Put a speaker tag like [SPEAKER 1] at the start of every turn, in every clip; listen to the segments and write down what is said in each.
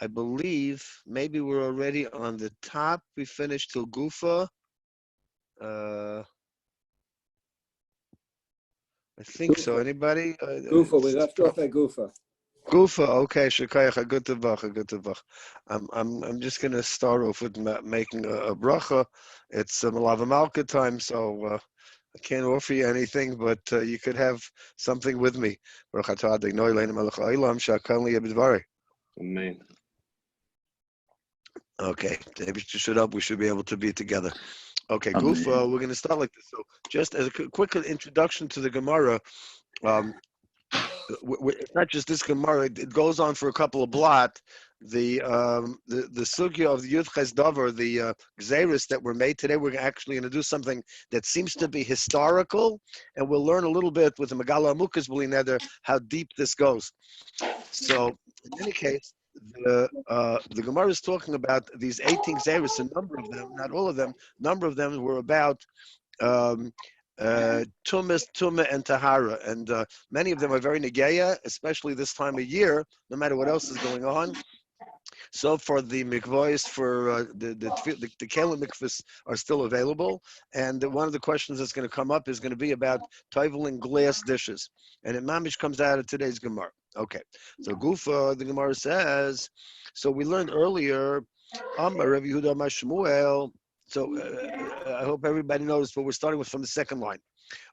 [SPEAKER 1] I believe maybe we're already on the top. We finished till Gufa. I think
[SPEAKER 2] Gufa.
[SPEAKER 1] so. Anybody?
[SPEAKER 2] Gufa. We left off at Gufa.
[SPEAKER 1] Gufa. Okay. Shekayach. Good to vach. Good to vach. I'm just gonna start off with making a bracha. It's Malava Malka time, so I can't offer you anything, but you could have something with me.
[SPEAKER 3] Amen.
[SPEAKER 1] Okay, maybe you should up. We should be able to be together. Okay,
[SPEAKER 3] Amen.
[SPEAKER 1] Gufa, we're going to start like this. So, just as a quick introduction to the Gemara, it's not just this Gemara. It goes on for a couple of blot. The sugya of the Yud Ches Davar, the Gzeris that were made today, we're actually going to do something that seems to be historical, and we'll learn a little bit with the Megala Amukas B'li Neder how deep this goes. So, in any case, the Gemara is talking about these 18 Gzeris. A number of them, not all of them, number of them were about Tumah and Tahara, and many of them are very negeya, especially this time of year, no matter what else is going on. So for the mikvahs, for the Kehillas mikvahs are still available, and one of the questions that's going to come up is going to be about toiveling glass dishes, and it mamish comes out of today's Gemara. Okay, so Gufa, the Gemara says, so we learned earlier, Amar Rabbi Yehudah Amar Shmuel. So I hope everybody knows, but we're starting with from the second line.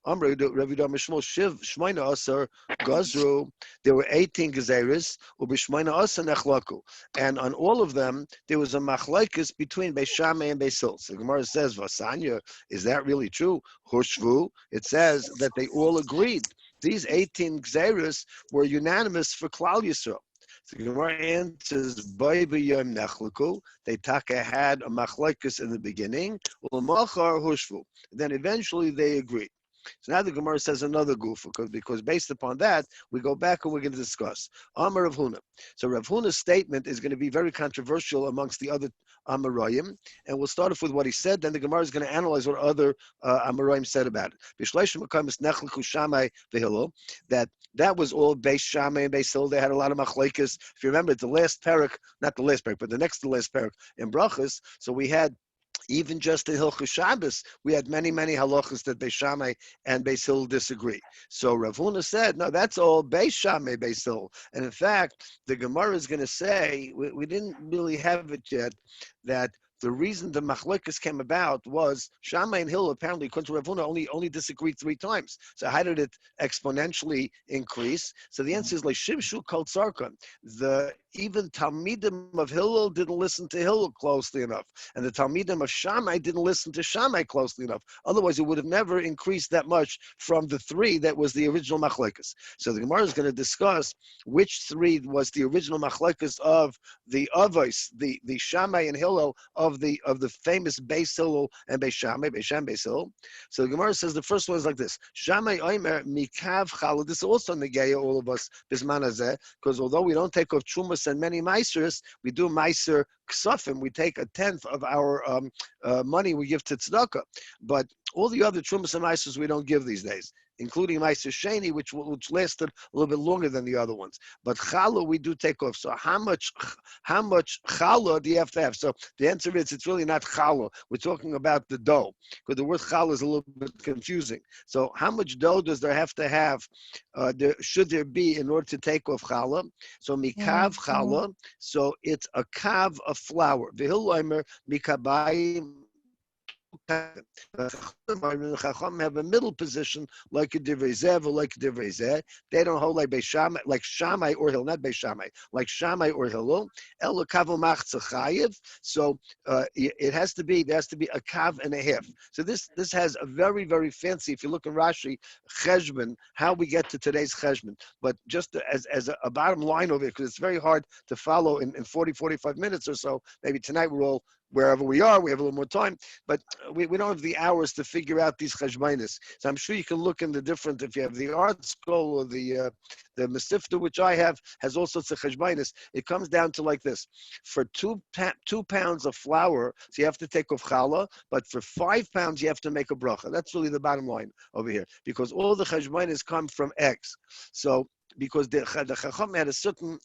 [SPEAKER 1] Amar Rabbi Yehudah Amar Shmuel Shiv Shmaina Asar Gazru. There were 18 gezeres, ubishmaina Asar nechlaku, and on all of them there was a machlokes between Beis Shammai and Beis Hillel. So the Gemara says, Vasanya, is that really true? Hushvu. It says that they all agreed. These 18 gezeres were unanimous for Klal Yisrael. The Gemara answers, they taka had a machlokes in the beginning, then eventually they agreed. So now the Gemara says another goof, because based upon that, we go back and we're going to discuss. Amar Rav Huna. So Rav Huna's statement is going to be very controversial amongst the other Amoraim, and we'll start off with what he said, then the Gemara is going to analyze what other Amoraim said about it. That was all Beis Shammai and Beis Hillel. They had a lot of machlokes. If you remember, the last parak, not the last parak, but the next to last parak in Brachas, so we had even just in Hilchos Shabbos, we had many halachas that Beis Shammai and Beis Hillel disagree. So Rav Huna said, no, that's all Beis Shammai, Beis Hillel. And in fact, the Gemara is going to say, we didn't really have it yet, that the reason the machlokes came about was Shammai and Hillel, apparently, according to Rav Huna, only disagreed 3 times. So how did it exponentially increase? So the answer is like Shimshu Kol Tzarkan. Even Talmidim of Hillel didn't listen to Hillel closely enough, and the Talmidim of Shammai didn't listen to Shammai closely enough. Otherwise, it would have never increased that much from the 3 that was the original machlokes. So the Gemara is going to discuss which 3 was the original machlokes of the Avos, the Shammai and Hillel of the famous Beis Hillel and Beis Shammai, Beis Hillel. So the Gemara says the first one is like this: Shammai Omer Mikav Chala. This is also negeya all of us bisman hazeh, because although we don't take off Chumas and many Meisers, we do Meiser Ksafim. We take 1/10 of our money we give to tzedakah, but all the other Chumas and Meisers we don't give these days, including Meiser Sheni, which lasted a little bit longer than the other ones. But challah we do take off. So how much challah do you have to have? So the answer is it's really not challah. We're talking about the dough, because the word challah is a little bit confusing. So how much dough does there have to have? Should there be in order to take off challah? So mikav challah. So it's a kav of flour. V'hil mikabayim. Chacham have a middle position like a divrei zeh or like a divrei zeh. They don't hold like Beis Shammai, like Shammai or Hillel, not Beis Shammai, like Shammai or Hillel. El kavu machzah chayiv. So there has to be a kav and a half. So this has a very fancy. If you look in Rashi, cheshbon, how we get to today's cheshbon. But just as a bottom line over it, because it's very hard to follow in 45 minutes or so. Maybe tonight we're all wherever we are, we have a little more time, but we don't have the hours to figure out these cheshbainis. So I'm sure you can look in the different, if you have the art school or the Mesifta, which I have, has all sorts of cheshbainis. It comes down to like this. For 2 pounds of flour, so you have to take off challah, but for 5 pounds, you have to make a bracha. That's really the bottom line over here, because all the cheshbainis come from eggs. So because the Chacham had a certain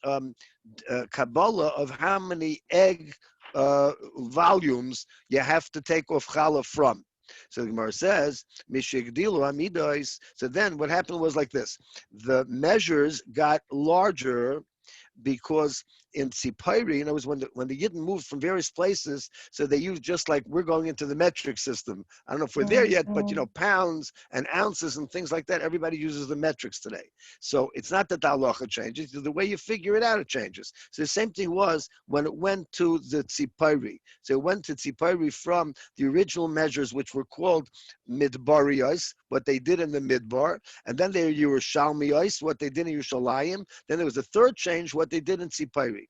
[SPEAKER 1] Kabbalah of how many egg volumes you have to take off challah from. So the Gemara says, Mishigdilu Amidois. So then what happened was like this. The measures got larger because in Tzipori, you know, was when the Yidden moved from various places, so they used just like we're going into the metric system. I don't know if we're there yet, but pounds and ounces and things like that, everybody uses the metrics today. So it's not that the halacha changes, the way you figure it out, it changes. So the same thing was when it went to the Tzipori. So it went to Tzipori from the original measures, which were called midbariyos, what they did in the midbar, and then they were Yerushalmiyos, what they did in Yerushalayim. Then there was a third change, what they did in Tzipori.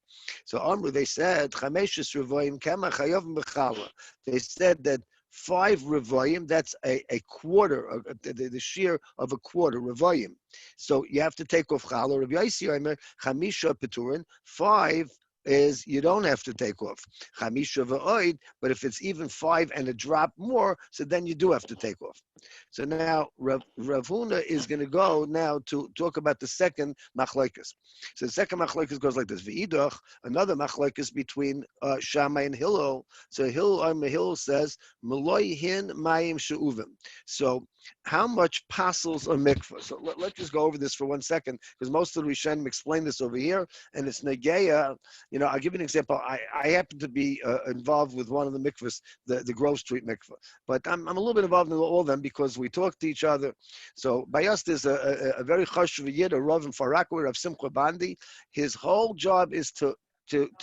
[SPEAKER 1] So Amru, they said, Chameshes Revoyim Kema Chayovim B'chala. They said that 5 Revoyim, that's a quarter, the shiur of a quarter, Revoyim. So you have to take off Chala. Rabbi Yossi Omer, Chamisha Peturin, 5 is you don't have to take off. Chamisha v'oid, but if it's even 5 and a drop more, so then you do have to take off. So now Rav Huna is going to go now to talk about the second machlokes. So the second machlokes goes like this: V'idach, another machlokes between Shammai and Hillel. So Hillel says Meloi hin mayim she'uvim. So how much pasels a mikvah? So let's just go over this for 1 second, because most of the Rishonim explain this over here, and it's negeya. You know, I'll give you an example. I happen to be involved with one of the mikvahs, the Grove Street mikvah, but I'm a little bit involved in all of them because we talk to each other. So Bais is a very chashuv yid, a Rav in Farakwa, Rav Simcha Bandi. His whole job is to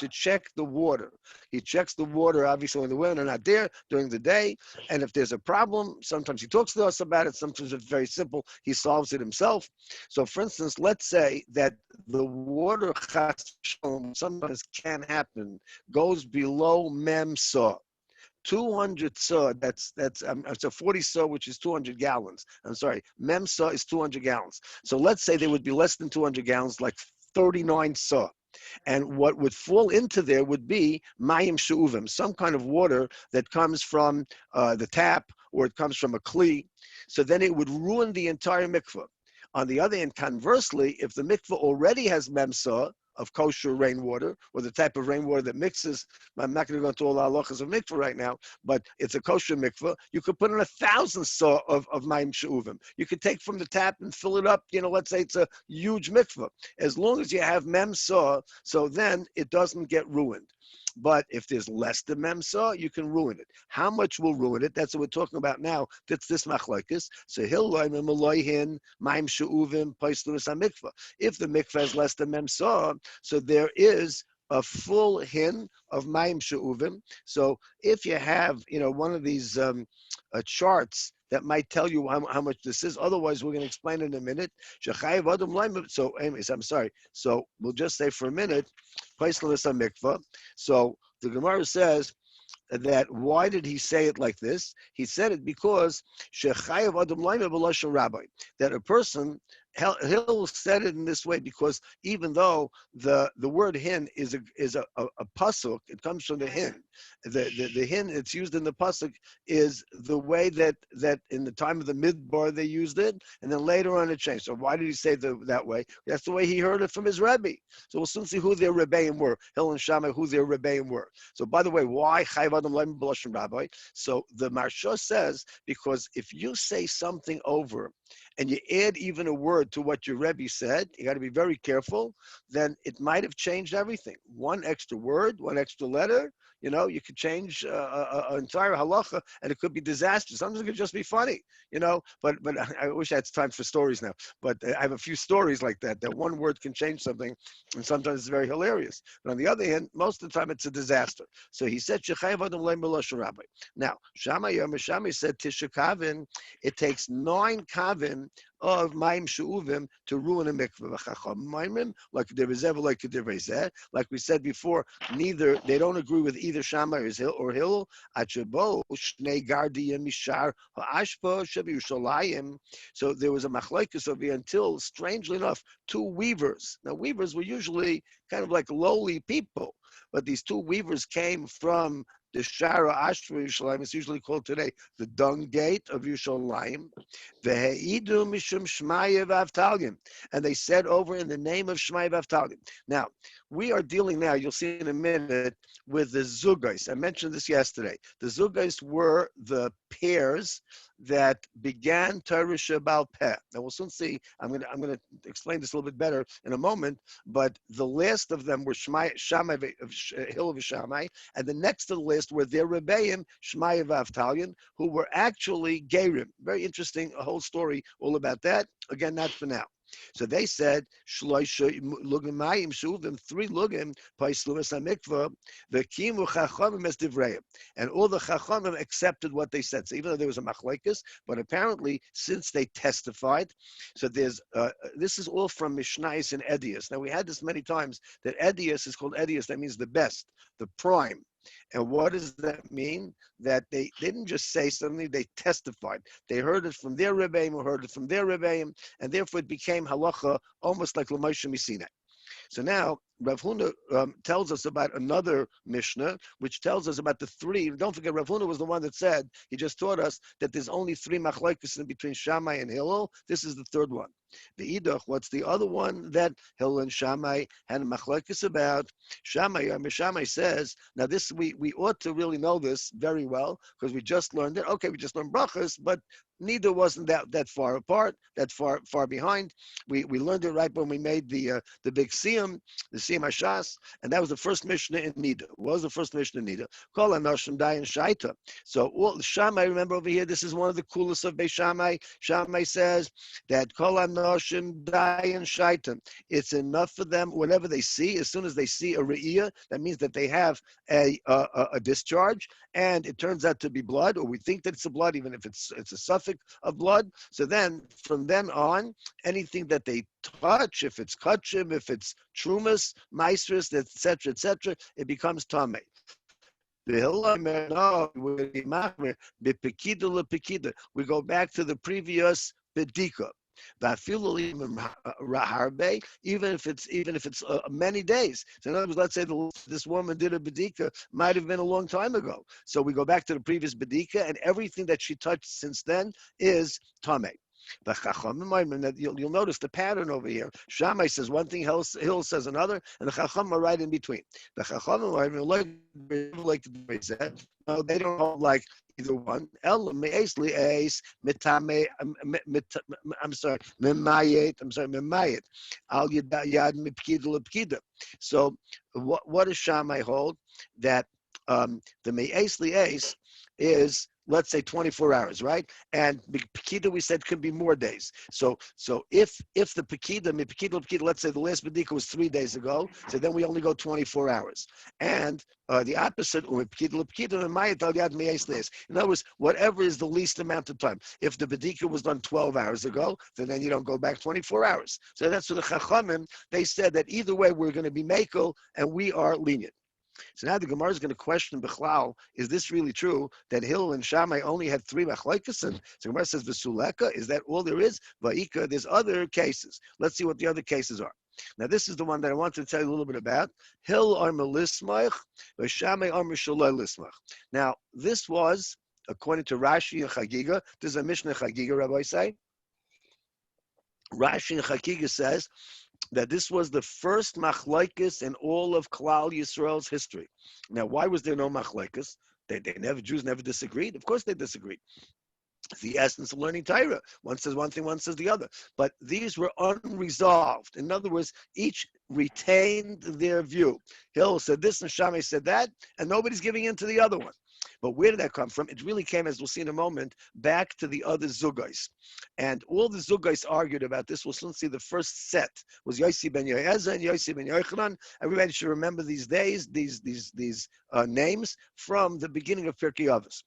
[SPEAKER 1] check the water. He checks the water, obviously, when the women are not there during the day. And if there's a problem, sometimes he talks to us about it. Sometimes it's very simple. He solves it himself. So, for instance, let's say that the water sometimes can happen, goes below mem saw. 200 saw, that's so 40 saw, which is 200 gallons. I'm sorry, mem saw is 200 gallons. So let's say there would be less than 200 gallons, like 39 saw. And what would fall into there would be mayim she'uvim, some kind of water that comes from the tap or it comes from a kli. So then it would ruin the entire mikveh. On the other hand, conversely, if the mikveh already has memsa of kosher rainwater, or the type of rainwater that mixes, I'm not going to go into all the halachas of mikveh right now, but it's a kosher mikveh, you could put in 1,000 saw of mayim she'uvim. You could take from the tap and fill it up, let's say it's a huge mikveh. As long as you have mem saw, so then it doesn't get ruined. But if there's less than memsa, you can ruin it. How much will ruin it? That's what we're talking about now. That's this machlokes. So if the mikveh is less than memsa, so there is a full hin of mayim she'uvim. So if you have, one of these charts that might tell you how much this is. Otherwise, we're going to explain in a minute. So, anyways, I'm sorry. So we'll just say for a minute, so the Gemara says that why did he say it like this? He said it because that a person, Hill said it in this way because even though the word hin is a pasuk, it comes from the hin. The hin it's used in the pasuk is the way that in the time of the midbar they used it, and then later on it changed. So why did he say that way? That's the way he heard it from his Rabbi. So we'll soon see who their Rebbeim were, Hill and Shammai, who their Rebbeim were. So by the way, why Chayav Adam Laim B'Lashon Rabbi? So the Marsha says because if you say something over and you add even a word to what your Rebbe said, you got to be very careful, then it might have changed everything. One extra word, one extra letter, you could change an entire halacha, and it could be disastrous. Sometimes it could just be funny, but I wish I had time for stories now. But I have a few stories like that one word can change something, and sometimes it's very hilarious. But on the other hand, most of the time it's a disaster. So he said, Shechayev Adam Leim B'Lashon Rabbi. Now, Shammai said, Tisha Kavin, it takes 9 kavin of mayim she'uvim to ruin a mikveh. Like we said before, they don't agree with either Shammai or Hillel. So there was a machlokes over here until, strangely enough, 2 weavers. Now weavers were usually kind of like lowly people. But these two weavers came from the Shara Ashra Yerushalayim. It's usually called today the Dung Gate of Yerushalayim. V'he'idu mishum Shmaya v'Avtalim, and they said over in the name of Shmaya v'Avtalim. Now we are dealing now. You'll see in a minute with the Zugais. I mentioned this yesterday. The Zugais were the pairs that began Torah Shebal Peh. Now we'll soon see. I'm gonna explain this a little bit better in a moment. But the last of them were Shammai Hill of Shammai, and the next to the list were their Rebbeim Shmaya v'Avtalion, who were actually Gerim. Very interesting, a whole story all about that. Again, not for now. So they said, Shloisha lugamayim shuvim, 3 lugim, paislumas hamikvah, v'kimu chachamim es divrayim. And all the chachamim accepted what they said. So even though there was a machlekes, but apparently since they testified, so there's, this is all from Mishnayos and Edius. Now we had this many times, that Edius is called Edius, that means the best, the prime. And what does that mean? That they didn't just say something, they testified. They heard it from their Rebbeim, who heard it from their Rebbeim, and therefore it became halacha, almost like L'Moshe Misinai. So now, Rav Huna tells us about another Mishnah, which tells us about the 3. Don't forget, Rav Huna was the one that said, he just taught us that there's only 3 machlokes in between Shammai and Hillel. This is the 3rd one. The Idach, what's the other one that Hillel and Shammai had a machlokes about? Shammai says, now this, we ought to really know this very well, because we just learned it. Okay, we just learned brachas, but neither wasn't that far apart, that far behind. We learned it right when we made the big siyum, the siyum hashas, and that was the first Mishnah in Nida. What was the first Mishnah in Nida? Kol anoshim dayan shaita. So all Shammai, remember over here, this is one of the coolest of Beis Shammai. Shammai says that kol anoshim dayan shaita. It's enough for them, whatever they see, as soon as they see a re'iyah, that means that they have a discharge, and it turns out to be blood, or we think that it's a blood, even if it's a suffix of blood. So then, from then on, anything that they touch, if it's kachim, if it's trumas, maestris, etc., it becomes tamei. We go back to the previous bedika. Even if it's many days. So in other words, let's say this woman did a bedika, might have been a long time ago. So we go back to the previous bedika, and everything that she touched since then is tamei. The Chachamim, you'll notice the pattern over here. Shammai says one thing, Hill says another, and the Chachamim are right in between. The Chachamim are like no, they don't hold like either one. Memayet. Al yad mipkida lepkida. So what does Shammai hold? That the me'es li'es is, let's say 24 hours, right? And Pekida, we said, could be more days. So if the Pekida, let's say the last Bedika was 3 days ago, so then we only go 24 hours. And the opposite, in other words, whatever is the least amount of time. If the Bedika was done 12 hours ago, then you don't go back 24 hours. So that's what the Chachamim, they said that either way we're going to be Mekel, and we are lenient. So now the Gemara is going to question Bechlal, is this really true that Hillel and Shammai only had 3 machlokes? So Gemara says, V'suleka, is that all there is? Va'ika, there's other cases. Let's see what the other cases are. Now this is the one that I wanted to tell you a little bit about. Hillel arma lismach, Shammai arma shalai lismach. Now this was, according to Rashi and Chagiga, there's a Mishnah Chagiga, Rabbi say. Rashi and Chagiga says that this was the first machlokes in all of Klal Yisrael's history. Now, why was there no machlokes? Jews never disagreed. Of course they disagreed. It's the essence of learning Torah. One says one thing, one says the other. But these were unresolved. In other words, each retained their view. Hillel said this and Shammai said that, and nobody's giving in to the other one. But where did that come from? It really came, as we'll see in a moment, back to the other Zugais. And all the Zugais argued about this. We'll soon see the first set was Yossi ben Yoezer and Yossi ben Yochanan. Everybody should remember these days, these names from the beginning of Pirkei Avos.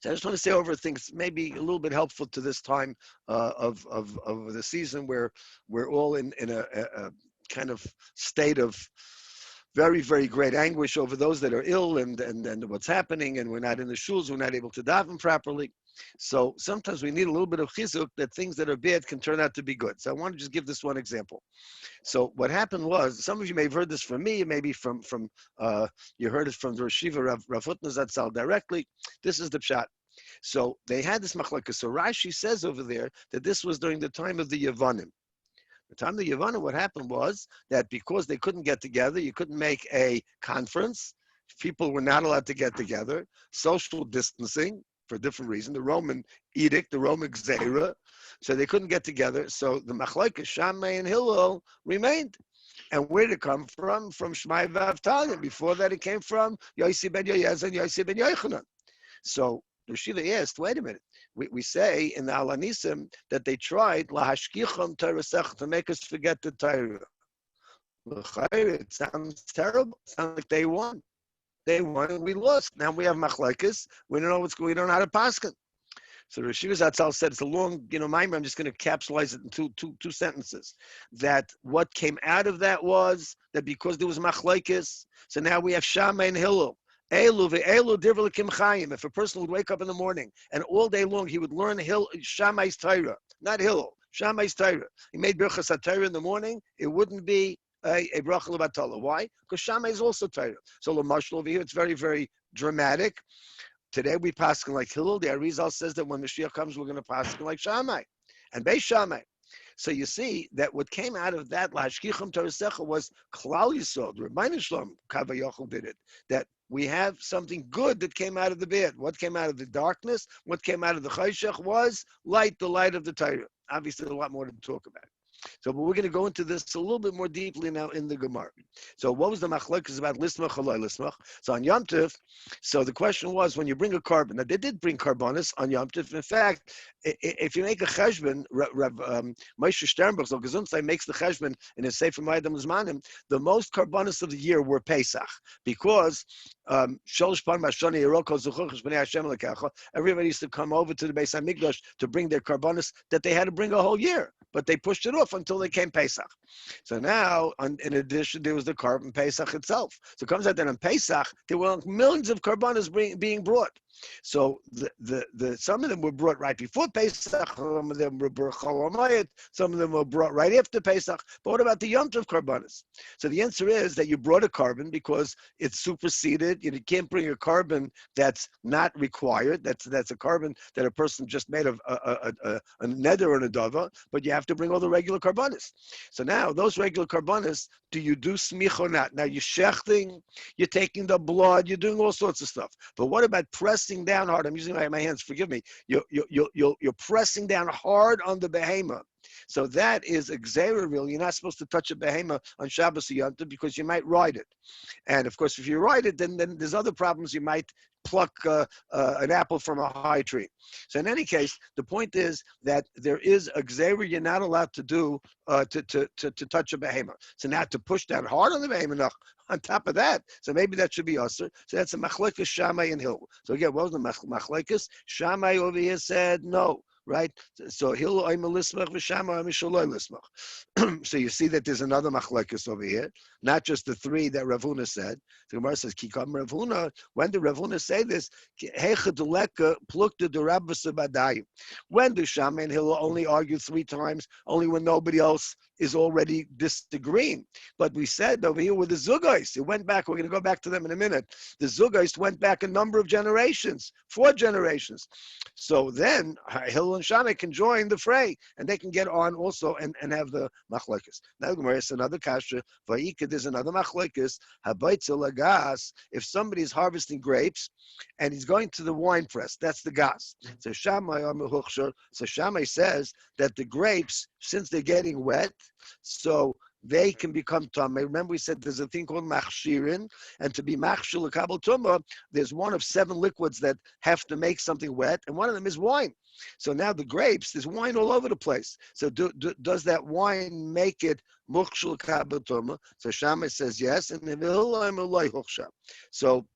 [SPEAKER 1] So I just want to say over things maybe a little bit helpful to this time of the season where we're all in a kind of state of very, very great anguish over those that are ill and what's happening, and we're not in the shuls, we're not able to daven properly. So sometimes we need a little bit of chizuk that things that are bad can turn out to be good. So I want to just give this one example. So what happened was, some of you may have heard this from me, maybe from you heard it from the Rashiva Rav Hutner Zatzal directly. This is the pshat. So they had this machlokes. So Rashi says over there that this was during the time of the Yevanim. The time of the Yevanim, what happened was that because they couldn't get together, you couldn't make a conference. People were not allowed to get together. Social distancing for a different reason. The Roman edict, the Roman gzeira, so they couldn't get together. So the machlokes Shammai and Hillel remained. And where did it come from? From Shmai Vavtalia. Before that, it came from Yossi ben Yoyez and Yossi ben Yochanan. So the Shiva asked, wait a minute. We say in the Alanisim that they tried lahashkicham Torah to make us forget the Torah. It sounds terrible. It sounds like they won. They won and we lost. Now we have machlokes. We don't know what's going. We don't know how to paskin. So Rashi Zatzal said it's a long, mimer. I'm just going to capsulize it in two sentences. That what came out of that was that because there was machlokes, so now we have Shammai and Hillel. If a person would wake up in the morning and all day long he would learn Shammai's Torah, not Hillel, Shammai's Torah. He made Birchas HaTorah in the morning, it wouldn't be a bracha lebatala. Why? Because Shammai is also Torah. So Lamashal over here, it's very, very dramatic. Today we paskin like Hillel. The Arizal says that when Mashiach comes, we're going to paskin like Shammai and Bais Shammai. So you see that what came out of that Lashkicham Torah was Klal Yisod. Rabbi Shlom Kava Yochel did it. That we have something good that came out of the bad. What came out of the darkness? What came out of the Chayshach was light, the light of the Torah. Obviously, a lot more to talk about. So, but we're going to go into this a little bit more deeply now in the Gemara. So, what was the machlokes about lismach or loy lismach? So, on Yom Tov, so the question was when you bring a carbon. Now, they did bring carbonis on Yom Tov. In fact, if you make a cheshbon, Moshe Sternberg, so Gesundheit makes the cheshbon in his Sefer Ma'adam Zmanim, the most carbonis of the year were Pesach because everybody used to come over to the Beis Hamikdash to bring their carbonis that they had to bring a whole year, but they pushed it off until they came Pesach. So now, in addition, there was the carbon Pesach itself. So it comes out that on Pesach, there were millions of carbonas being brought. So some of them were brought right before Pesach, some of them were brought Chol, some of them were brought right after Pesach. But what about the Yom Tov carbonas? So the answer is that you brought a carbon because it's superseded. You can't bring a carbon that's not required. That's a carbon that a person just made of a neder and a dava, but you have to bring all the regular carbonas. So now those regular carbonas, do you do smich or not? Now you're shechting, you're taking the blood, you're doing all sorts of stuff. But what about pressing down hard? I'm using my hands, forgive me. You're pressing down hard on the behemoth. So that is a gzeira rule. You're not supposed to touch a behemoth on Shabbos or Yom Tov because you might ride it. And of course, if you ride it, then there's other problems. You might pluck an apple from a high tree. So in any case, the point is that there is a gzeira you're not allowed to do to touch a behemoth. So now to push down hard on the behemoth on top of that, so maybe that should be usher. So that's a machlokes Shammai and Hillel. So again, what was the machlokes? Shammai over here said no. Right? So Hillel oim lismach v'Shammai oim shaloi lismach. So you see that there's another machlokes over here, not just the three that Rav Huna said. The Gemara says, Kikam Rav Huna, when did Rav Huna say this? When do Shammai and Hillel only argue three times, only when nobody else is already disagreeing? But we said over here with the Zugais, it went back, we're going to go back to them in a minute. The Zugais went back a number of generations, 4 generations. So then Hillel and Shammai can join the fray, and they can get on also and have the machlokes. Now Gemara is another kasha. Vayika, there's another machlokes. Habaytzel lagas. If somebody's harvesting grapes and he's going to the wine press, that's the gas. So Shammai says that the grapes, since they're getting wet, so they can become tamei. Remember, we said there's a thing called machshirin, and to be machshir l'kabel tumah, there's one of 7 liquids that have to make something wet, and one of them is wine. So now the grapes, there's wine all over the place. So does that wine make it machshir l'kabel tumah? So Shammai says yes, and so.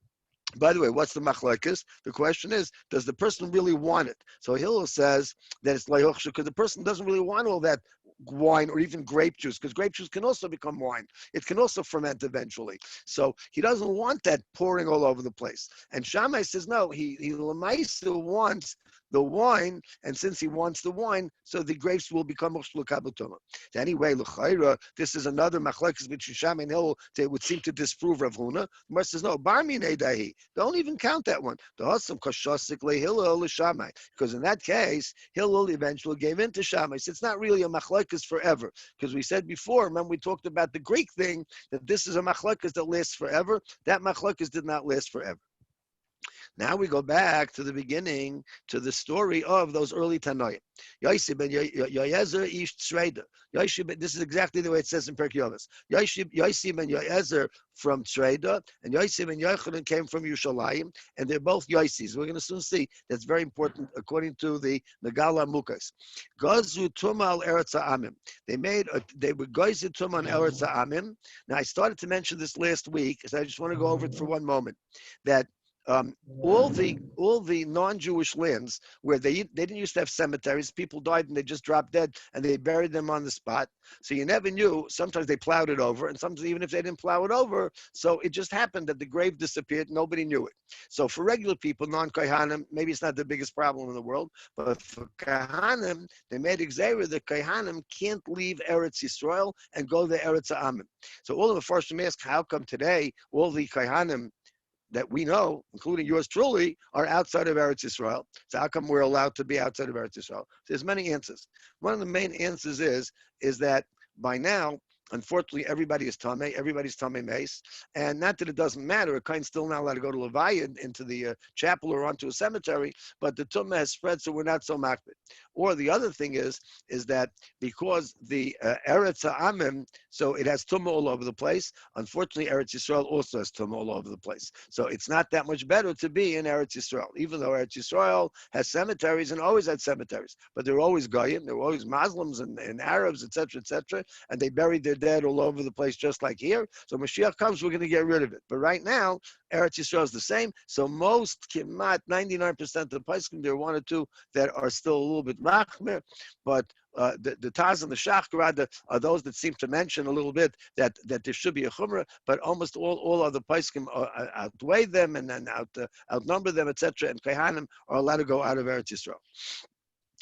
[SPEAKER 1] By the way, what's the machlokes? The question is, does the person really want it? So Hillel says that it's leihochsha because the person doesn't really want all that wine or even grape juice, because grape juice can also become wine. It can also ferment eventually. So he doesn't want that pouring all over the place. And Shammai says, no, he Lamaisa wants the wine, and since he wants the wine, so the grapes will become mushlu kabutoma. So anyway, l'chayra, this is another machlekes between Shammai and Hillel. It would seem to disprove Rav Huna. The Gemara says no, barmi neidahi. Don't even count that one. The hasam kashasik leHillel l'Shammai, because in that case, Hillel eventually gave in to Shammai. So it's not really a machlekes forever, because we said before, remember we talked about the Greek thing, that this is a machlekes that lasts forever. That machlekes did not last forever. Now we go back to the beginning, to the story of those early Tanoim. Yossi ben Yoezer ish Tzreida. This is exactly the way it says in Perkei Avos. Yossi ben Yoezer from Tzreida, and Yossi ben Yochanan came from Yerushalayim, and they're both Yossis. We're going to soon see that's very important according to the Megala Mukas. Gazu Tuma al Eretz Ha'amim. They were Gazu Tuma on Eretz Ha'amim. Now I started to mention this last week, so I just want to go over it for one moment. That all the non-Jewish lands where they didn't used to have cemeteries, people died and they just dropped dead and they buried them on the spot. So you never knew. Sometimes they plowed it over, and sometimes even if they didn't plow it over, so it just happened that the grave disappeared. Nobody knew it. So for regular people, non-Kohanim, maybe it's not the biggest problem in the world, but for Kohanim, they made Xera that Kohanim can't leave Eretz Yisrael and go to Eretz Ha'amim. So all of the first ask, how come today all the Kohanim that we know, including yours truly, are outside of Eretz Yisrael? So how come we're allowed to be outside of Eretz Yisrael? There's many answers. One of the main answers is that by now, unfortunately, everybody is Tameh, everybody's Tameh Mace, and not that it doesn't matter, a kind's still not allowed to go to Levi into the chapel or onto a cemetery, but the Tumah has spread, so we're not so makbid. Or the other thing is that because the Eretz Ha'amim, so it has Tumah all over the place, unfortunately, Eretz Yisrael also has Tumah all over the place. So it's not that much better to be in Eretz Yisrael, even though Eretz Yisrael has cemeteries and always had cemeteries, but they're always Goyim, they're always Muslims and Arabs, etc., and they buried their dead all over the place, just like here. So Mashiach comes, we're going to get rid of it. But right now, Eretz Yisrael is the same. So most, kimat, 99% of the Paiskim, there are one or two that are still a little bit machmir, but the Taz and the Shach are those that seem to mention a little bit that there should be a chumrah, but almost all other Paiskim outweigh them and then outnumber them, etc. And Kohanim are allowed to go out of Eretz Yisrael.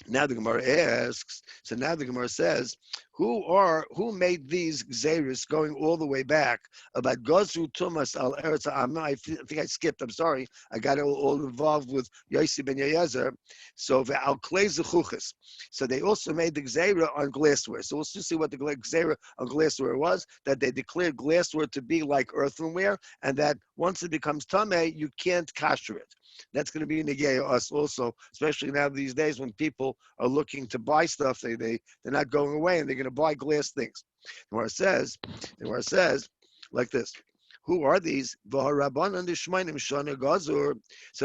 [SPEAKER 1] Now the Gemara asks, so now the Gemara says, who made these Xeris going all the way back about Gozru Tumas al Eretz Ha'amim? I think I skipped, I'm sorry. I got all involved with Yossi ben Yoezer. So al Klei Zechuchas. So they also made the Xera on glassware. So we'll soon see what the Xera on glassware was, that they declared glassware to be like earthenware, and that once it becomes Tameh, you can't kasher it. That's going to be negay us also, especially now these days when people are looking to buy stuff. They're not going away and they're going to buy glass things. The Morah says like this. Who are these? So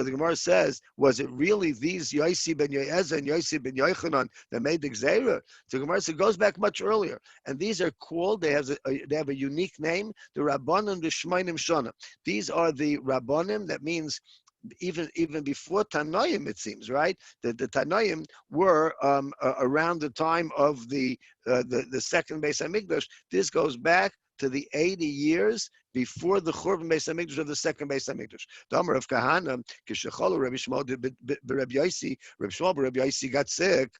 [SPEAKER 1] the Gemara says, was it really these Yossi ben Yoezer and Yossi ben Yochanan that made the Gzeira? So the Gemara says it goes back much earlier. And these are called, they have a unique name, the Rabbanon the Shmainim Shana. These are the Rabbanim, that means even before Tanoim, it seems, right? The Tanoim were around the time of the second Beis Hamikdash. This goes back to the 80 years before the Churban Beis Hamikdash of the second Beis Hamikdash. The Amar of Kahana, Kishachol Rabbi Shmuel Rabbi Yossi got sick.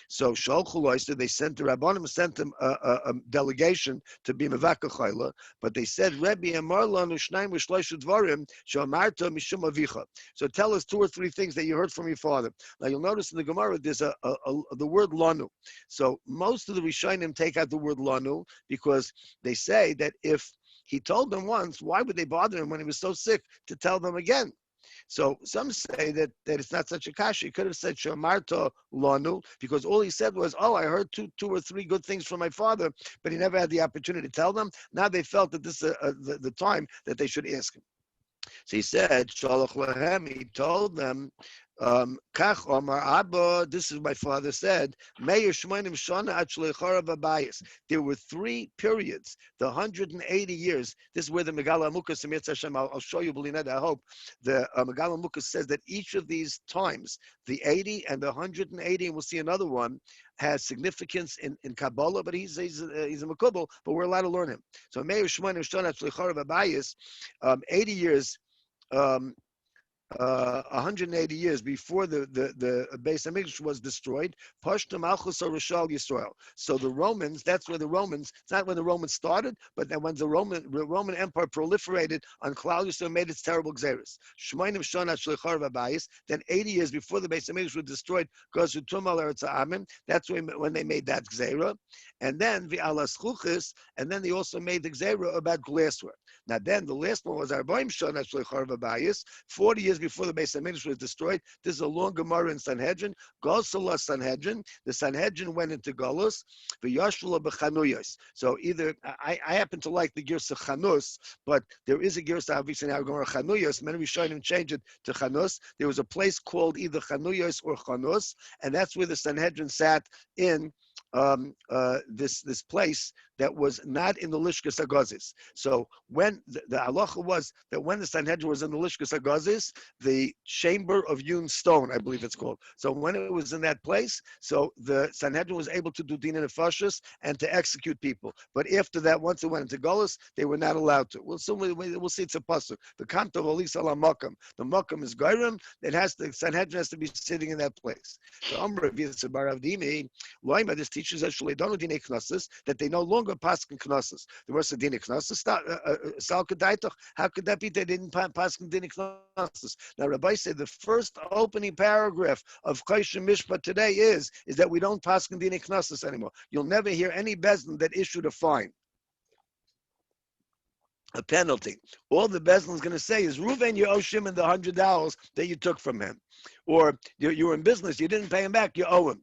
[SPEAKER 1] So they sent the Rabbanim sent him a delegation to be Mevaka Chayla, but they said Rebbe Amar Lanu Shnaim V'Shloisha Dvarim She'amarta Mishum Avicha. So tell us 2 or 3 things that you heard from your father. Now you'll notice in the Gemara there's the word Lanu. So most of the Rishonim take out the word Lanu because they say that if he told them once, why would they bother him when he was so sick to tell them again? So some say that it's not such a kasha. He could have said Shamarta Lanu, because all he said was, I heard two or three good things from my father, but he never had the opportunity to tell them. Now they felt that this is the time that they should ask him. So he said, Shalach Lahem, he told them, Kach Omar Abba, this is my father said, Meir Shmoinim Shana Achleicharav Bais. There were 3 periods, the 180 years. This is where the Megala Mukas, I'll show you, Belinette, I hope. The Megala Mukas says that each of these times, the 80 and the 180, and we'll see another one, has significance in Kabbalah, but he's a Makubal, but we're allowed to learn him. So Meir Shmoinim Shana Achleicharav Bais, 80 years, 180 years before the Beis Hamikdash was destroyed, Pashta Malchus Rishal Yisrael. So the Romans, that's where the Romans, it's not when the Romans started, but then when the Roman Empire proliferated on Klal Yisrael, made its terrible Xeris. Shmeinim Shana Shlecharva Bais, then 80 years before the Beis Hamikdash was destroyed, Gozu Tumal Eretz Ha'amim, that's when they made that Xera. And then V'alas Chuchis, and then they also made the Xera about glassware. Now then, the last one was Arbaim Shana Shlecharva Bais, 40 years before the Beis Hamikdash was destroyed. This is a long Gemara in Sanhedrin. Gosala Sanhedrin. The Sanhedrin went into Golus. V'yashula b'chanuyos. So either I happen to like the Girsa Chanus, but there is a Girsa obviously now going Chanuyos. Many Rishonim changed it to Chanus. There was a place called either Chanuyos or Chanus, and that's where the Sanhedrin sat in this place that was not in the Lishkas Agazis. So when the halacha was that when the Sanhedrin was in the Lishkas Agazis, the chamber of hewn stone, I believe it's called. So when it was in that place, so the Sanhedrin was able to do din and nefashos and to execute people. But after that, once it went into Golus, they were not allowed to. We'll see it's a pasuk. The kanto v'alis ala makam. The makam is gairim. The Sanhedrin has to be sitting in that place. The Amr V'Yitzabar Avdimi, Loima, this teaches us that they no longer paskin knossos. The words of dini knossos. How could that be? They didn't paskin dini knossos. Now Rabbi said the first opening paragraph of Choshen Mishpat today is that we don't paskin dini knossos anymore. You'll never hear any bezdin that issued a fine, a penalty. All the bezdin is going to say is Reuven, you owe Shimon the $100 that you took from him, or you were in business, you didn't pay him back, you owe him.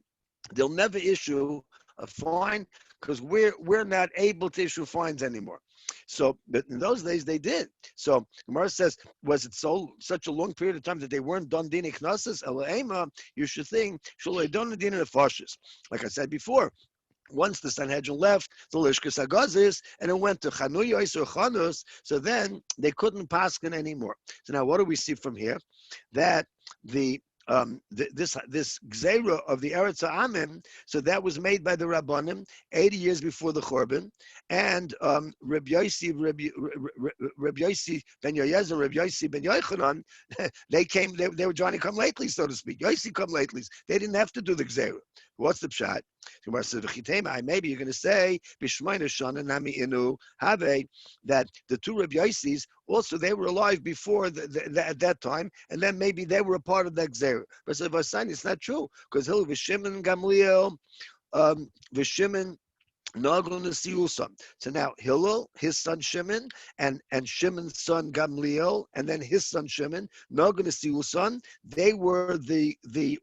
[SPEAKER 1] They'll never issue a fine because we're not able to issue fines anymore. So, but in those days they did. So Morah says, was it such a long period of time that they weren't done dini knossos? Elaima, you should think shaloi done dini nefashos. Like I said before, once the Sanhedrin left the Lishkas Agazis and it went to Chanuyos or Chanus, so then they couldn't paskin anymore. So now what do we see from here? That this Gzeira of the Eretz Ha'amim, so that was made by the Rabbanim 80 years before the Churban, and Rabbi Yossi ben Yoyez and Rabbi Yossi ben Yochanan, they were Johnny come lately, so to speak. Yossi come lately. They didn't have to do the Gzeira. What's the pshat? Maybe you're going to say that the two Rabbi Yossis also they were alive before at that time, and then maybe they were a part of that Gzeira. But it's not true because Hillel v'Shimon Gamliel v'Shimon Nagun Siusan. So now Hillel, his son Shimon, and Shimon's son Gamliel, and then his son Shimon, Nagun Siusan, they were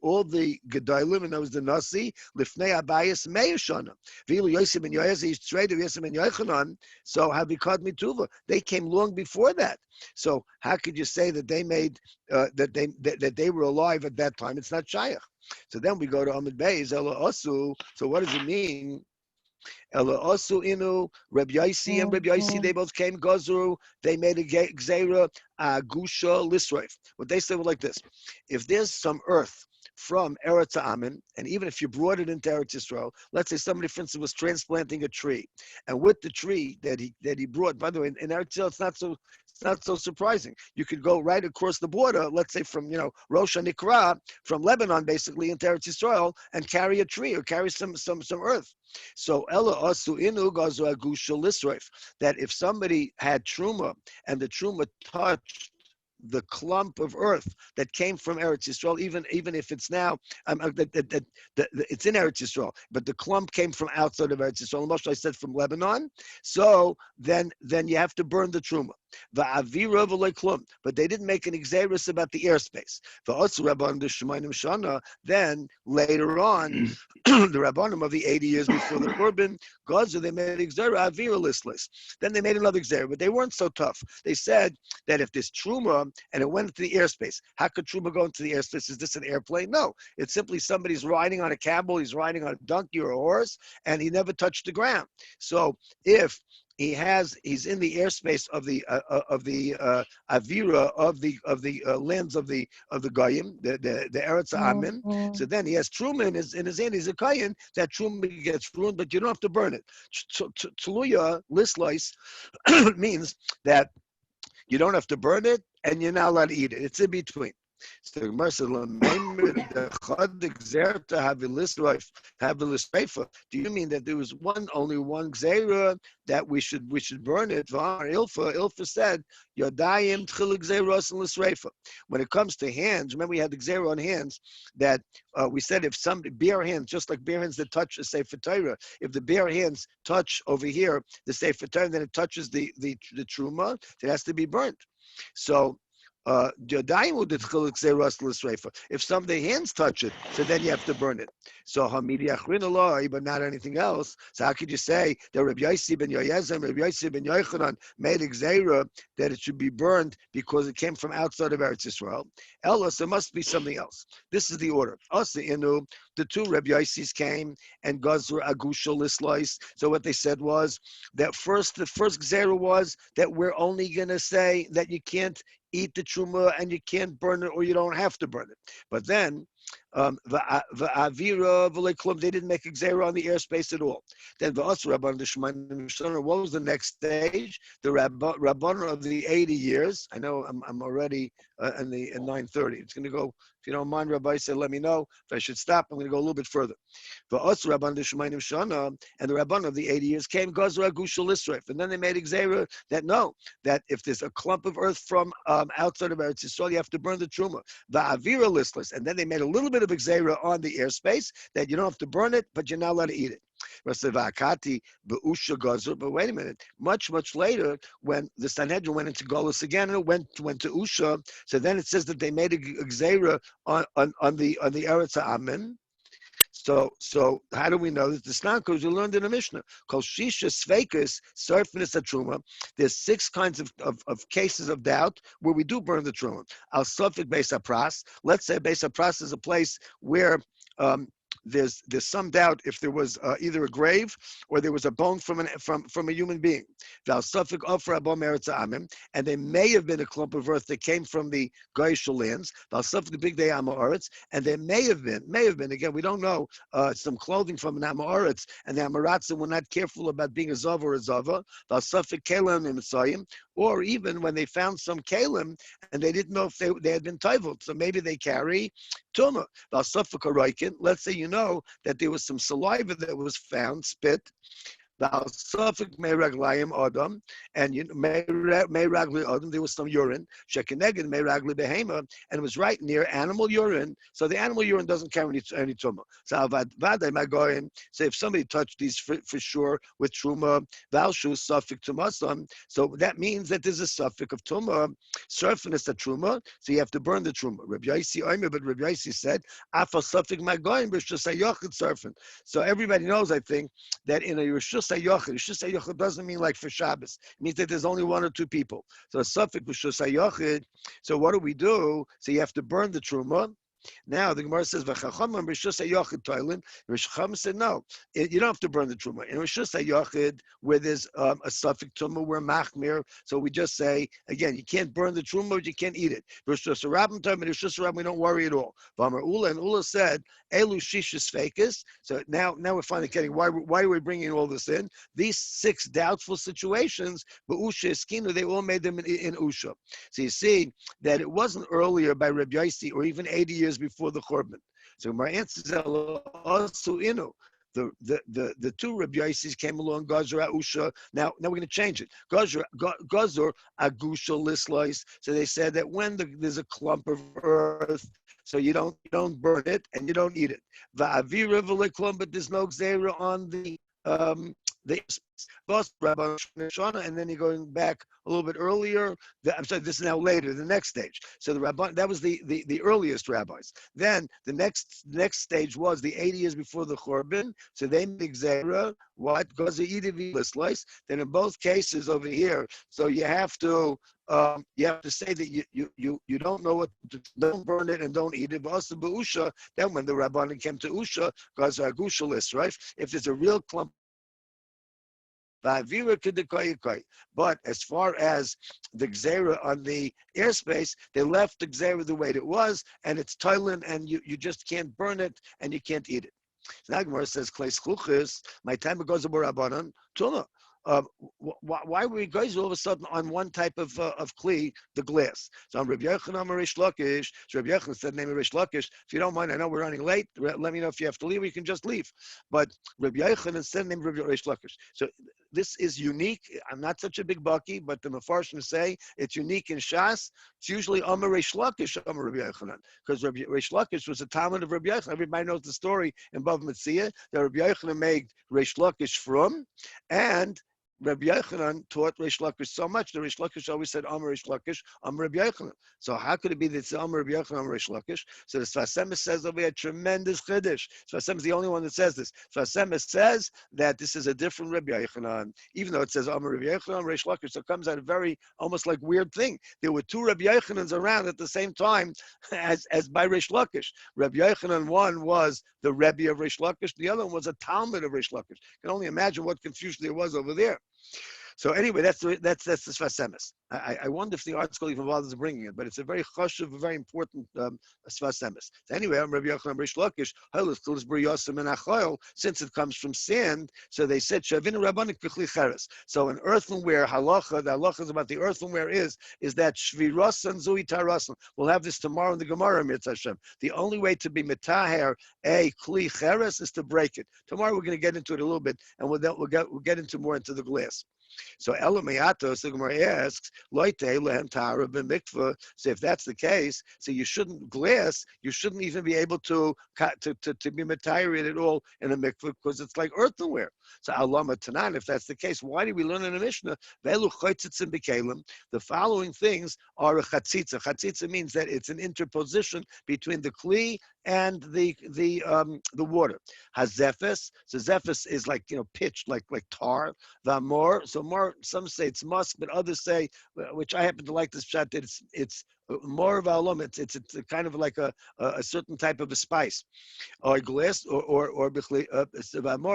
[SPEAKER 1] all the Gedalim, and that was the Nasi, Lifnei Abayis Meishana. Vilu Yosef and Yoez, Trader Yosef and Yochanan, so Havikad Mituva. They came long before that. So how could you say that they made that they were alive at that time? It's not Shayach. So then we go to Amid Bais, Ela Osu. So what does it mean? Ela Osu Inu, Rabbi Yossi and Rabbi Yossi, they both came Gazru, they made a Gzeira, Gusha, Lisreif. What they said was like this: if there's some earth from Eretz Ha'amim, and even if you brought it into Eretz Yisrael, let's say somebody, for instance, was transplanting a tree, and with the tree that he brought, by the way, in Eretz Yisrael, it's not so surprising. You could go right across the border, let's say from Rosh Hanikra, from Lebanon, basically into Eretz Yisrael, and carry a tree or carry some earth. So Ella Asu Inu Gazu Agusha Lisreif, that if somebody had truma and the truma touched the clump of earth that came from Eretz Yisrael, even if it's now it's in Eretz Yisrael, but the clump came from outside of Eretz Yisrael. Moshe, I said from Lebanon. So then you have to burn the truma. But they didn't make an exeris about the airspace. Then later on, the Rabbanim of the 80 years before the Korban, Gaza, they made exera avira listless. Then they made another exera, but they weren't so tough. They said that if there's truma and it went into the airspace, how could truma go into the airspace? Is this an airplane? No, it's simply somebody's riding on a camel, he's riding on a donkey or a horse, and he never touched the ground. So if he's in the airspace of the avira of the lands of the goyim, the Eretz Ha'amim. So then he has truma in his hand. He's a kohen. That truma gets ruined, but you don't have to burn it. Tluya lislois means that you don't have to burn it, and you're not allowed to eat it. It's in between. So the Gemara says, do you mean that there was only one gzeira that we should burn it? Ilfa said, when it comes to hands, remember we had the gzeira on hands that we said if some bare hands, just like bare hands that touch the Sefer Torah, if the bare hands touch over here the Sefer Torah, then it touches the truma, it has to be burnt. So if some of the hands touch it, so then you have to burn it. So but not anything else. So how could you say that Rabbi Yossi ben Yoyezem, Rabbi Yossi ben Yochanan made a gzeira that it should be burned because it came from outside of Eretz Yisrael? Else, there must be something else. This is the order. Also, the two Rabbi Yossis came and Gazur Agusha Lislois. So what they said was that the first gzeira was that we're only going to say that you can't eat the truma and you can't burn it or you don't have to burn it. But then they didn't make a gzeira on the airspace at all. Then what was the next stage? The Rabban of the 80 years. I know I'm already in 9:30. It's going to go, if you don't mind, Rabbi said, let me know. If I should stop, I'm going to go a little bit further. And the Rabban of the 80 years came, and then they made a gzeira that if there's a clump of earth from outside of Eretz Yisrael, you have to burn the truma. And then they made a little bit of a gzeira on the airspace that you don't have to burn it, but you're not allowed to eat it. But wait a minute. Much later, when the Sanhedrin went into Golus again, and it went to Usha, so then it says that they made a gzeira on the Eretz Ha'amin. So how do we know that the Snan? Because we learned in the Mishnah. Called Shisha Sveikus, Sarfinis Truma. There's 6 kinds of cases of doubt where we do burn the Truma. Al Sofik Beis HaPras. Let's say Beis HaPras is a place where there's some doubt if there was either a grave or there was a bone from a human being. And there may have been a clump of earth that came from the Goyishal lands. And there may have been, again, we don't know, some clothing from an Amoritz, and the Amoratzim were not careful about being a Zav or a Zava. Or even when they found some kalim and they didn't know if they had been toivled, so maybe they carry tumah. Let's say you know that there was some saliva that was found, spit. And there was some urine, and it was right near animal urine, so the animal urine doesn't carry any tumah. So if somebody touched these for sure with truma, so that means that there's a suffix of tumah, surfness of truma, so you have to burn the truma. Rabbi Yossi said, so everybody knows, I think, that in a Rishus HaYochid doesn't mean like for Shabbos. It means that there's only 1 or 2 people. So a suffix Rishus HaYochid. So what do? So you have to burn the truma. Now the Gemara says, "V'chacham Rishus HaYochid toilin." Rishcham said, "No, you don't have to burn the truma." In Rishus HaYochid, where there's a suffix truma, we're machmir. So we just say again, you can't burn the truma, but you can't eat it. Rishus HaRabbim time, and Rishus HaRabbim, we don't worry at all. V'amar Ula, and Ula said, "Elu shishis fakis." So now we're finally getting why are we bringing all this in? These 6 doubtful situations, but Usha Eskinu, they all made them in Usha. So you see that it wasn't earlier by Rabbi Yossi or even 80 years before the Churban. So my answer is also the 2 Rabbi Yossis came along, Gazur Usha. Now we're going to change it. Gazur Agusha Lislois. So they said that when there's a clump of earth, so you don't burn it and you don't eat it. Va'avira v'leklum, but there's no gzeira on the and then you're going back a little bit earlier. I'm sorry, this is now later, the next stage. So the Rabban, that was the earliest rabbis. Then the next stage was the 80 years before the Churban. So they make gzeira. What goes to eat slice? Then in both cases over here, so you have to say that you don't know what to, don't burn it and don't eat it. But also Usha, then when the Rabbanan came to Usha, goes to Agusha list, right? If there's a real clump. But as far as the gzeira on the airspace, they left the gzeira the way it was, and it's toilen, and you just can't burn it, and you can't eat it. So now Gemara says, my time it goes to Rabbanan, Tuma. why were we guys all of a sudden on one type of kli, the glass? So on Rabbi Yochanan Rish Lakish, so Rabbi Yochanan said name of Rish Lakish. If you don't mind, I know we're running late. Let me know if you have to leave or you can just leave. But Rabbi Yochanan said name of Rabbi Rish Lakish. So this is unique. I'm not such a big bucky, but the Mefarshim say it's unique in Shas. It's usually Amar Rish Lakish, Amar Rabbi Yochanan, because Rabbi Rish Lakish was a Talmud of Rabbi Yochanan. Everybody knows the story in Bav Metzia that Rabbi Yochanan made Rish Lakish from, and Rabbi Yochanan taught Rish Lakish so much that Rish Lakish always said Amar Rish Lakish, Amar Rabbi Yochanan. So how could it be that it's Amar Rabbi Yochanan, Amar Rish Lakish? So the Sfas Emes says over a tremendous chiddush. Sfas Emes is the only one that says this. Sfas Emes says that this is a different Rabbi Yochanan, even though it says Amar Rabbi Yochanan, Amar Rish Lakish. So it comes out a very almost like weird thing. There were two Rabbi Yochanans around at the same time as by Rish Lakish. Rabbi Yochanan, one was the Rebbe of Rish Lakish, the other one was a Talmud of Rish Lakish. You can only imagine what confusion there was over there. So anyway, that's the Sfas Emes. I wonder if the art school even bothers bringing it, but it's a very chashuv, a very important Sfas Emes. So anyway, I'm Rabbi Yochanan Rish Lakish. Since it comes from sand, so they said Shavin Rabbanik B'chli Cheres. So an earthenware halacha, the halacha is about the earthenware is that shvirasan zui tarasan. We'll have this tomorrow in the Gemara, Mitzvah Hashem. The only way to be metaher a kli cheres is to break it. Tomorrow we're going to get into it a little bit, and we'll get into more into the glass. So Elamiatos, the Gemara asks, Loite lehem tara b'mikvah. So if that's the case, so you shouldn't even be able to be metayirid at all in a mikvah because it's like earthenware. So Alama Tanan, if that's the case, why do we learn in the Mishnah? Velu chaytzitzim b'kelim. The following things are a chatzitza. Chatzitza means that it's an interposition between the kli and the water. Hazefes. So zefes is like pitch, like tar. Vamor. So more, some say it's musk, but others say, which I happen to like this shot, that it's more of alum. It's kind of like a certain type of a spice, or glass, or more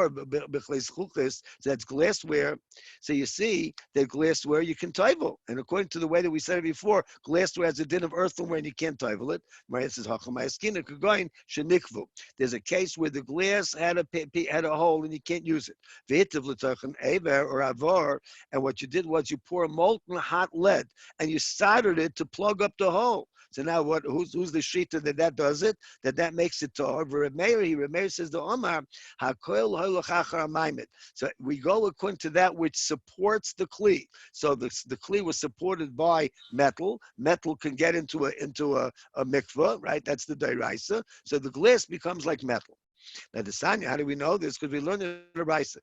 [SPEAKER 1] b'chleis. So that's glassware. So you see that glassware you can toivel, and according to the way that we said it before, glassware has a din of earthenware, and you can't toivel it. Mariah says hachamayaskina kagoyin shenikvu. There's a case where the glass had a hole and you can't use it. V'itav l'tochan aver or avar, and what you did was you pour molten hot lead and you soldered it to plug up the hole. So now who's the shita that does it? That makes it tahor. Reb Meir says the Omar hakoil hoylachachar maimed. So we go according to that which supports the kli. So the kli was supported by metal. Metal can get into a mikvah, right? That's the deraisa. So the glass becomes like metal. Now the Sanya, how do we know this? Because we learned in the Bais.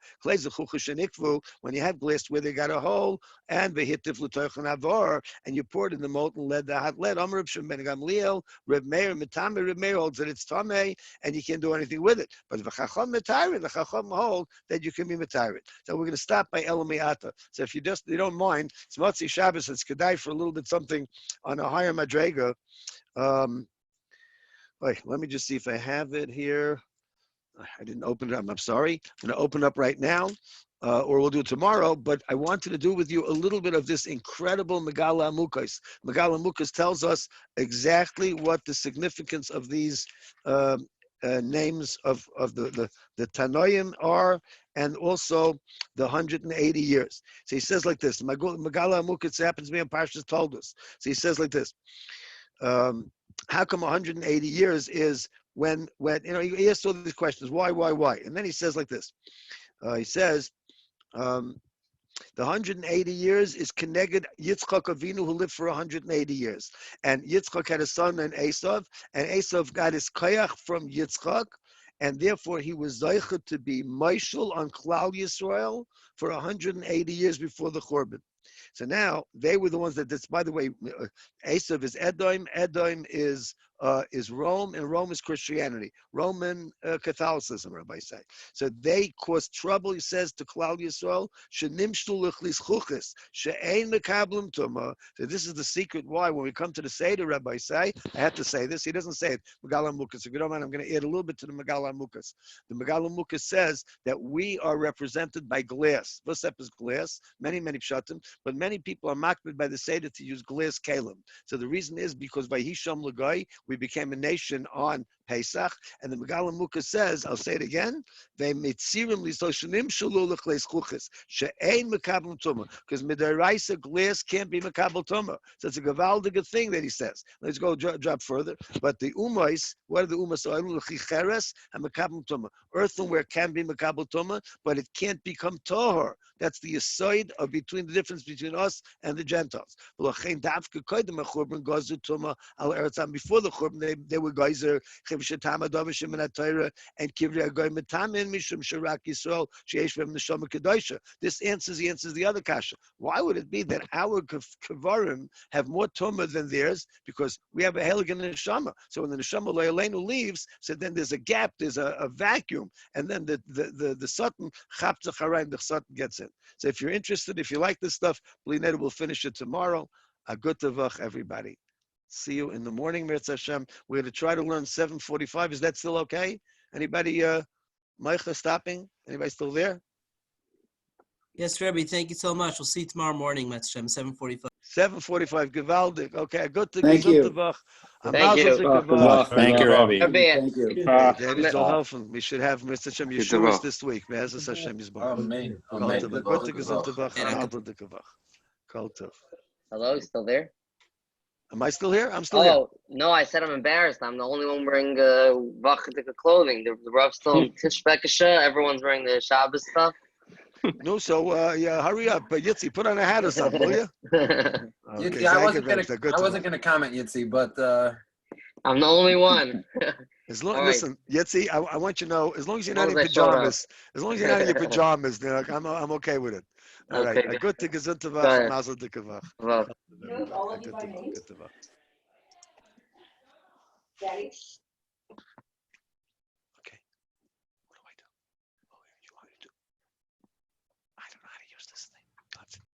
[SPEAKER 1] When you have glass where they got a hole, and and you pour it in the molten lead, the hot lead. Reb Meir holds that it's tamei, and you can't do anything with it. But the Chacham hold that you can be metayirid. So we're going to stop by Elamiata. So if you don't mind, it's Motzi Shabbos. It's kedai for a little bit something on a higher madrega. Wait, let me just see if I have it here. I didn't open it up. I'm sorry. I'm going to open up right now, or we'll do it tomorrow. But I wanted to do with you a little bit of this incredible Megala Amukas. Megala Amukas tells us exactly what the significance of these names of the Tanoim are, and also the 180 years. So he says like this. Megala Amukas happens to be on Parshas told us. So he says like this. How come 180 years is when he asks all these questions, why, and then he says like this. He says the 180 years is Keneged Yitzchak Avinu, who lived for 180 years, and Yitzchak had a son named Esav, and Esav got his koyach from Yitzchak, and therefore he was zeicha to be Meishul on Klal Yisrael for 180 years before the Churban. So now they were the ones that. By the way, Esav is Edom. Edom is Rome, and Rome is Christianity. Roman Catholicism, Rabbi say. So they caused trouble. He says to Klal Yisrael, "Shenimshtu l'chlis chuchis she'ein mekablim tuma." So this is the secret why when we come to the Seder, Rabbi say, I have to say this. He doesn't say it. Megala Mukas. If you don't mind, I'm going to add a little bit to the Megala Mukas. The Megala Mukas says that we are represented by glass. Vosep is glass. Many pshatim, but many people are makbid by the Seder to use glass kalim. So the reason is because by Hisham Lagai, we we became a nation on Pesach, and the Megalim Muka says, I'll say it again, because midaraisa glass can't be makabel tuma. So it's a gavaldiga thing that he says. Let's go drop further. But the umais, what are the umais? And makabel tuma. Earthenware can be makabel tuma, but it can't become tohor. That's the aside of between the difference between us and the Gentiles. Before the churban, they were geyser and kivri agoy metamin mishum sharak Yisrael sheish b'hem neshama kedosha. This answers the other kasha. Why would it be that our kavarim have more tumah than theirs? Because we have a heligan neshama. So when the neshama loyalenu leaves, so then there's a gap, there's a vacuum, and then the satan chapta charayim, the satan gets in. So if you're interested, if you like this stuff, Blineda will finish it tomorrow. A good tavach, everybody. See you in the morning, Mirz Hashem. We're going to try to learn 7:45. Is that still okay? Anybody, Meicha, stopping? Anybody still there?
[SPEAKER 4] Yes, Rabbi, thank you so much. We'll see you tomorrow morning, Mirz Hashem, 7:45.
[SPEAKER 1] 7:45, Gewaldig. Okay, good to
[SPEAKER 2] Thank you.
[SPEAKER 5] Thank you.
[SPEAKER 3] Thank you, Rabbi.
[SPEAKER 2] Thank you.
[SPEAKER 1] David Zolhofen. We should have Mr. Hashem Yeshuas this week. Be'ezus Hashem Yisbarach.
[SPEAKER 3] Amen.
[SPEAKER 1] Good to Gesund Tavach. Malta de Kavach. Kol Tov.
[SPEAKER 5] Hello, still there?
[SPEAKER 1] Am I still here? I'm still here.
[SPEAKER 5] Oh, no, I said I'm embarrassed. I'm the only one wearing Vachatika clothing. The Rav's still in Tishbekisha. Everyone's wearing the Shabbos stuff.
[SPEAKER 1] No, so yeah, hurry up. But Yitzi, put on a hat or something, will you?
[SPEAKER 6] Yitzi, I wasn't gonna comment, Yitzi, but
[SPEAKER 5] I'm the only one.
[SPEAKER 1] Listen, Yitzi, I want you to know, as long as you're not in pajamas, then I'm okay with it. All right. Good to Gesund Tavach, Mazel Dikavach.
[SPEAKER 7] All of you by name? Daddy?